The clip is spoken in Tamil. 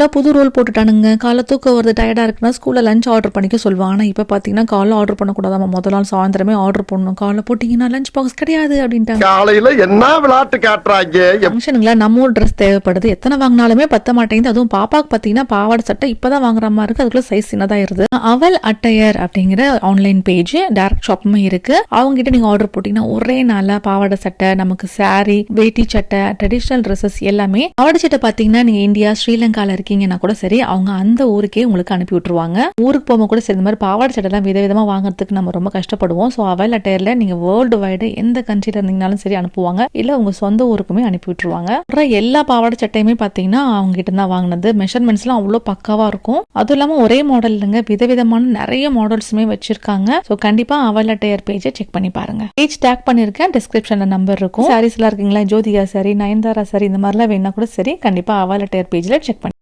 ஸ்கூல்ல புது ரூல் போட்டுட்டானுங்க. காலை தூக்கம் வருது, டயர்டா இருக்குன்னா ஸ்கூல்ல லஞ்ச் ஆர்டர் பண்ணிக்க சொல்லுவாங்க. ஆனா இப்ப பாத்தீங்கன்னா காலைல ஆர்டர் பண்ணக்கூடாதாம, முதல் நாள் சாயந்தரமே ஆர்டர் பண்ணணும். காலைல போட்டீங்கன்னா லஞ்ச் பாக்ஸ் கிடையாது அப்படின்ட்டாங்க. காலையில என்ன விளையாட்டு காட்டுறாங்க. ஃபங்க்ஷனுங்களா நம்ம ஒரு ட்ரெஸ் தேவைப்படுது, எத்தனை வாங்கினாலுமே பத்த மாட்டேங்குது. அதுவும் பாப்பாக்கு பாத்தீங்கன்னா பாவாடை சட்டை இப்பதான் வாங்குற மாதிரி இருக்கு, அதுக்குள்ள சைஸ் சின்னதாயிருது. அவல் அட்டையர் அப்படிங்கிற ஆன்லைன் பேஜ் டைரக்ட் ஷாப்புமே இருக்கு. அவங்க கிட்ட நீங்க ஆர்டர் போட்டீங்கன்னா ஒரே நாளா பாவாடை சட்டை, நமக்கு சாரி, வேட்டி சட்டை, ட்ரெடிஷனல் ட்ரெஸ்ஸஸ் எல்லாமே. பாவாடை சட்டை பாத்தீங்கன்னா நீங்க இந்தியா ஸ்ரீலங்கால இருக்கீங்கன்னா கூட சரி, அவங்க அந்த ஊருக்கே உங்களுக்கு அனுப்பி விட்டுருவாங்க. ஊருக்கு போக கூட சரி, இந்த மாதிரி பாவாடை சட்டை எல்லாம் விதவிதமா வாங்குறதுக்கு நம்ம ரொம்ப கஷ்டப்படுவோம். ஸோ அவல் அட்டையர்ல நீங்க வேர்ல்டு வைடு எந்த கண்ட்ரில இருந்தீங்கனாலும் சரி அனுப்புவாங்க, இல்ல உங்க சொந்த ஊருக்குமே அனுப்பி விட்டுருவாங்க. எல்லா பாவாடை சட்டையுமே பாத்தீங்கன்னா அவங்க கிட்ட தான் வாங்கினது. மெஷர்மெண்ட்ஸ் எல்லாம் அவ்வளவு பக்காவா இருக்கும். அதுவும் இல்லாம ஒரே மாடல் இல்லைங்க, விதவிதமான நிறைய மாடல்ஸுமே வச்சிருக்காங்க. ஸோ கண்டிப்பா அவல் அட்டையர் பேஜை செக் பண்ணி பாருங்க. பேஜ் டேக் பண்ணிருக்கேன், டிஸ்கிரிப்ஷன்ல நம்பர் இருக்கும். சாரீஸ் எல்லாம் இருக்கீங்களா, ஜோதிகா சாரி, நயன்தாரா சாரி, இந்த மாதிரிலாம் வேணா கூட சரி, கண்டிப்பா அவல் அட்டையர் பேஜ்ல செக் பண்ணி